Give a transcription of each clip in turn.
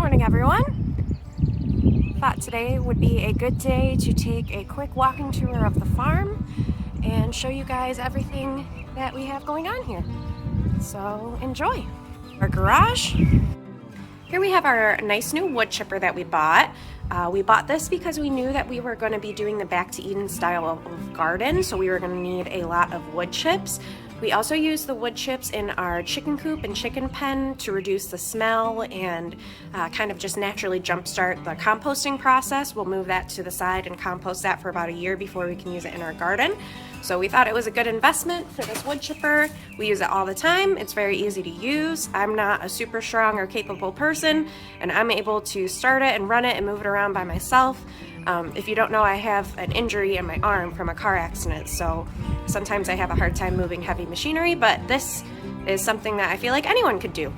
Morning, everyone. Thought today would be a good day to take a quick walking tour of the farm and show you guys everything that we have going on here. So enjoy. Our garage. Here we have our nice new wood chipper that we bought. We bought this because we knew that we were going to be doing the Back to Eden style of garden, so we were going to need a lot of wood chips. We also use the wood chips in our chicken coop and chicken pen to reduce the smell and kind of just naturally jumpstart the composting process. We'll move that to the side and compost that for about a year before we can use it in our garden. So we thought it was a good investment for this wood chipper. We use it all the time. It's very easy to use. I'm not a super strong or capable person, and I'm able to start it and run it and move it around by myself. If you don't know, I have an injury in my arm from a car accident, so sometimes I have a hard time moving heavy machinery, but this is something that I feel like anyone could do.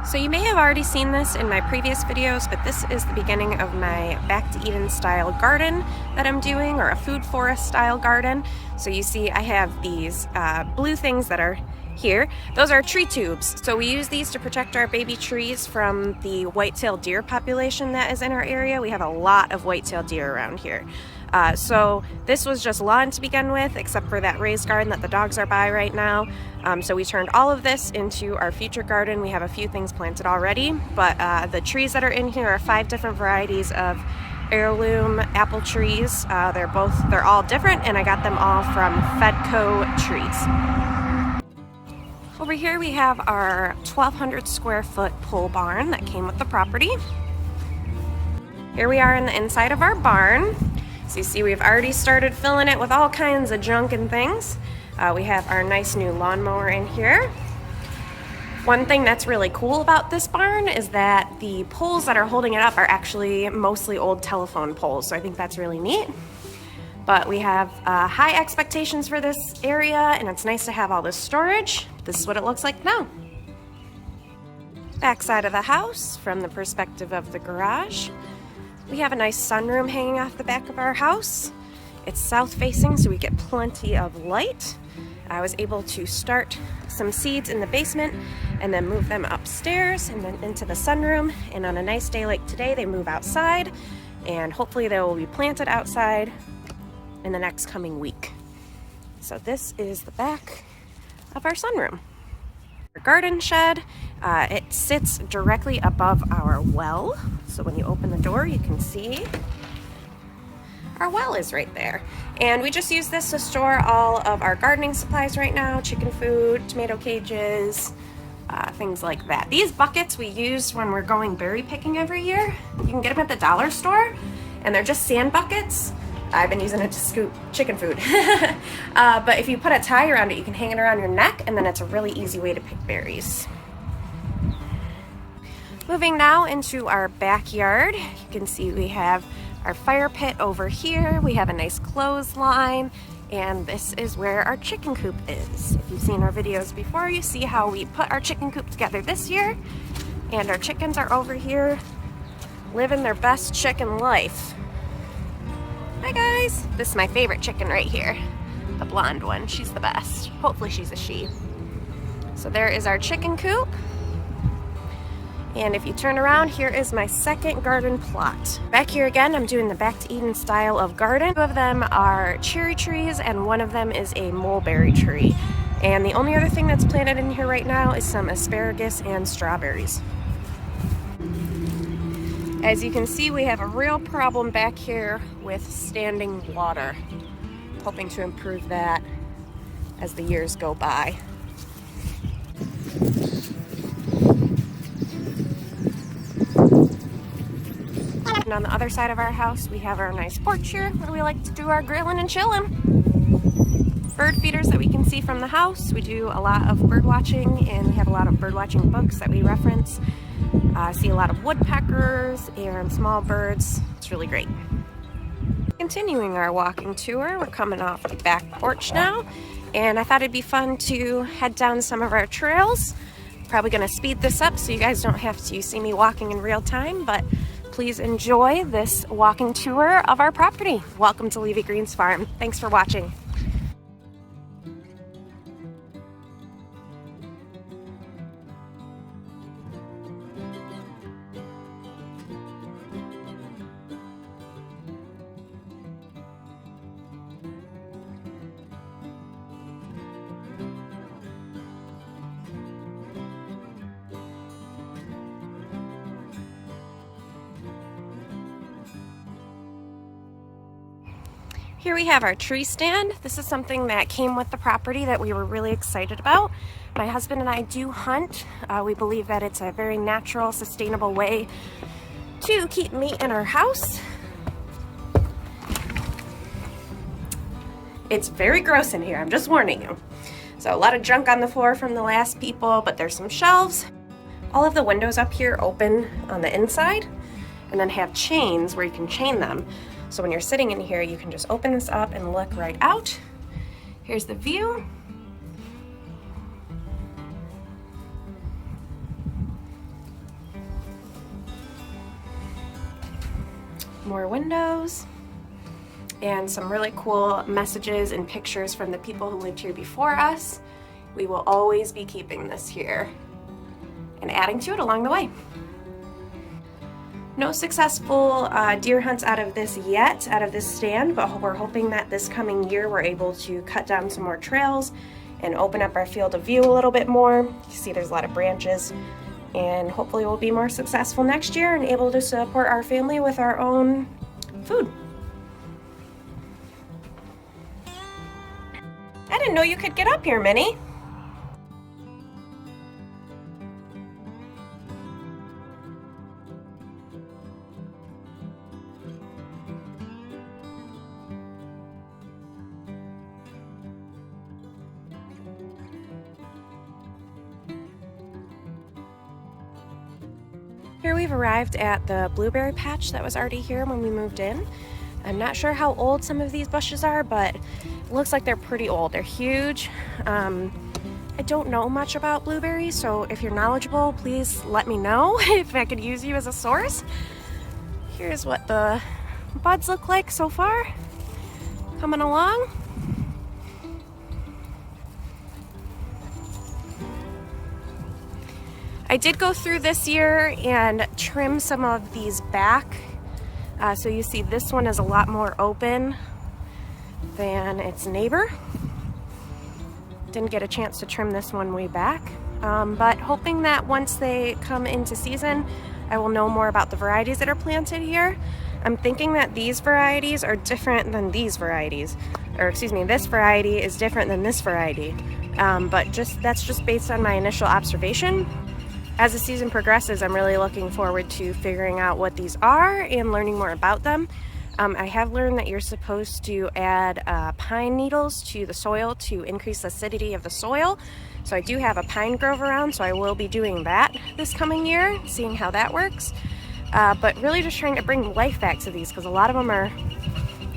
So you may have already seen this in my previous videos, but this is the beginning of my Back to Eden style garden that I'm doing, or a food forest style garden. So you see I have these blue things that are here. Those are tree tubes. So we use these to protect our baby trees from the white-tailed deer population that is in our area. We have a lot of white-tailed deer around here. So this was just lawn to begin with, except for that raised garden that the dogs are by right now. So we turned all of this into our future garden. We have a few things planted already, but the trees that are in here are 5 different varieties of heirloom apple trees. They're all different, and I got them all from Fedco Trees. Over here we have our 1,200 square foot pole barn that came with the property. Here we are in the inside of our barn. So you see we've already started filling it with all kinds of junk and things. We have our nice new lawnmower in here. One thing that's really cool about this barn is that the poles that are holding it up are actually mostly old telephone poles, so I think that's really neat. But we have high expectations for this area, and it's nice to have all this storage. This is what it looks like now. Back side of the house, from the perspective of the garage. We have a nice sunroom hanging off the back of our house. It's south facing, so we get plenty of light. I was able to start some seeds in the basement and then move them upstairs and then into the sunroom. And on a nice day like today, they move outside, and hopefully they will be planted outside in the next coming week. So this is the back of our sunroom. Our garden shed, it sits directly above our well. So when you open the door, you can see our well is right there. And we just use this to store all of our gardening supplies right now, chicken food, tomato cages, things like that. These buckets we use when we're going berry picking every year. You can get them at the dollar store, and they're just sand buckets. I've been using it to scoop chicken food. But if you put a tie around it, you can hang it around your neck, and then it's a really easy way to pick berries. Moving now into our backyard, you can see we have our fire pit over here. We have a nice clothesline, and this is where our chicken coop is. If you've seen our videos before, you see how we put our chicken coop together this year, and our chickens are over here living their best chicken life. Hi guys! This is my favorite chicken right here. The blonde one. She's the best. Hopefully she's a she. So there is our chicken coop. And if you turn around, here is my second garden plot. Back here again, I'm doing the Back to Eden style of garden. 2 of them are cherry trees, and 1 of them is a mulberry tree. And the only other thing that's planted in here right now is some asparagus and strawberries. As you can see, we have a real problem back here with standing water. Hoping to improve that as the years go by. And on the other side of our house, we have our nice porch here where we like to do our grilling and chilling. Bird feeders that we can see from the house. We do a lot of bird watching, and we have a lot of bird watching books that we reference. See a lot of woodpeckers and small birds. It's really great. Continuing our walking tour, we're coming off the back porch now, and I thought it'd be fun to head down some of our trails. Probably gonna speed this up so you guys don't have to see me walking in real time, but please enjoy this walking tour of our property. Welcome to Levy Green's farm. Thanks for watching. Here we have our tree stand. This is something that came with the property that we were really excited about. My husband and I do hunt. We believe that it's a very natural, sustainable way to keep meat in our house. It's very gross in here, I'm just warning you. So a lot of junk on the floor from the last people, but there's some shelves. All of the windows up here open on the inside and then have chains where you can chain them. So when you're sitting in here, you can just open this up and look right out. Here's the view. More windows. And some really cool messages and pictures from the people who lived here before us. We will always be keeping this here and adding to it along the way. No successful deer hunts out of this yet, out of this stand, but we're hoping that this coming year we're able to cut down some more trails and open up our field of view a little bit more. You see there's a lot of branches, and hopefully we'll be more successful next year and able to support our family with our own food. I didn't know you could get up here, Minnie. Here we've arrived at the blueberry patch that was already here when we moved in. I'm not sure how old some of these bushes are, but it looks like they're pretty old. They're huge. I don't know much about blueberries, so if you're knowledgeable, please let me know if I could use you as a source. Here's what the buds look like so far, coming along. I did go through this year and trim some of these back. So you see this one is a lot more open than its neighbor. Didn't get a chance to trim this one way back, but hoping that once they come into season, I will know more about the varieties that are planted here. I'm thinking that these varieties are different than these varieties, or excuse me, this variety is different than this variety, but that's just based on my initial observation. As the season progresses, I'm really looking forward to figuring out what these are and learning more about them. I have learned that you're supposed to add pine needles to the soil to increase the acidity of the soil. So I do have a pine grove around, so I will be doing that this coming year, seeing how that works. But really just trying to bring life back to these, because a lot of them are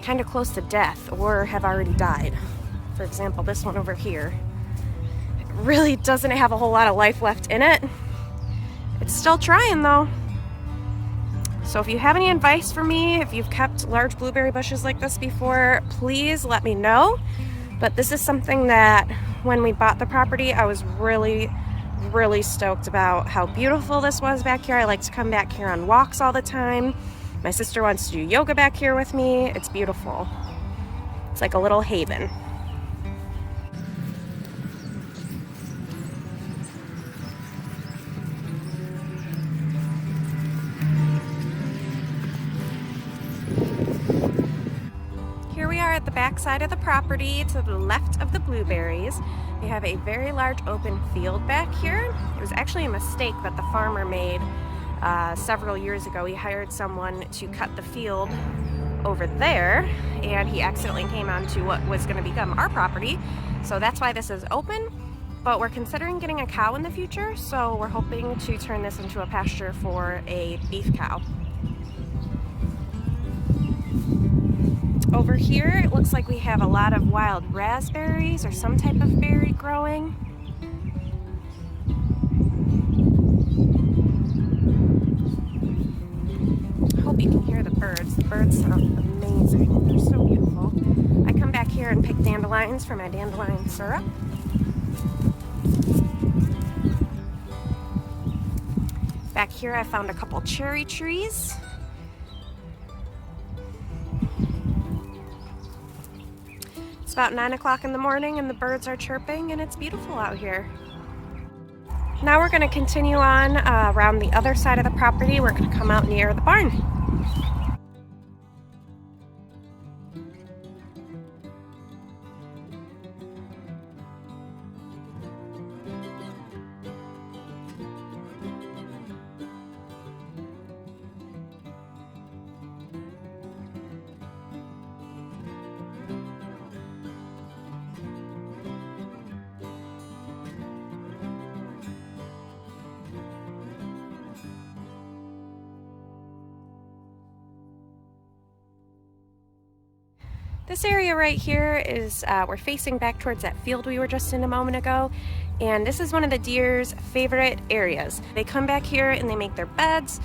kind of close to death or have already died. For example, this one over here, it really doesn't have a whole lot of life left in it. It's still trying though. So if you have any advice for me, if you've kept large blueberry bushes like this before, please let me know. But this is something that when we bought the property, I was really stoked about how beautiful this was back here. I like to come back here on walks all the time. My sister wants to do yoga back here with me. It's beautiful. It's like a little haven. Here we are at the back side of the property to the left of the blueberries. We have a very large open field back here. It was actually a mistake that the farmer made several years ago. He hired someone to cut the field over there, and he accidentally came onto what was going to become our property. So that's why this is open, but we're considering getting a cow in the future, so we're hoping to turn this into a pasture for a beef cow. Over here, it looks like we have a lot of wild raspberries or some type of berry growing. I hope you can hear the birds. The birds sound amazing. They're so beautiful. I come back here and pick dandelions for my dandelion syrup. Back here, I found a couple cherry trees. It's about 9 o'clock in the morning and the birds are chirping and it's beautiful out here. Now we're going to continue on around the other side of the property. We're going to come out near the barn. This area right here is, we're facing back towards that field we were just in a moment ago, and this is one of the deer's favorite areas. They come back here and they make their beds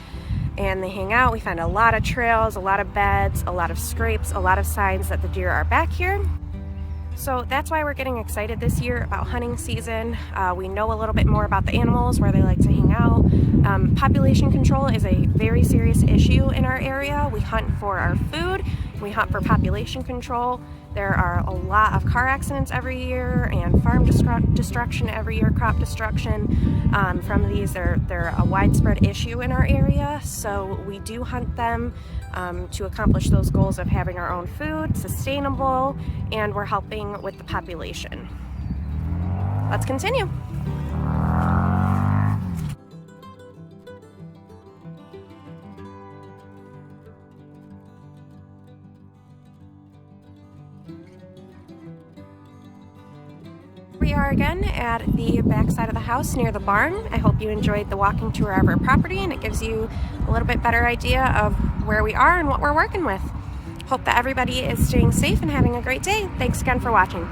and they hang out. We find a lot of trails, a lot of beds, a lot of scrapes, a lot of signs that the deer are back here. So that's why we're getting excited this year about hunting season. We know a little bit more about the animals, where they like to hang out. Population control is a very serious issue in our area. We hunt for our food, we hunt for population control. There are a lot of car accidents every year and farm destruction every year, crop destruction from these. They're a widespread issue in our area, so we do hunt them to accomplish those goals of having our own food, sustainable, and we're helping with the population. Let's continue. We are again at the back side of the house near the barn. I hope you enjoyed the walking tour of our property, and it gives you a little bit better idea of where we are and what we're working with. Hope that everybody is staying safe and having a great day. Thanks again for watching.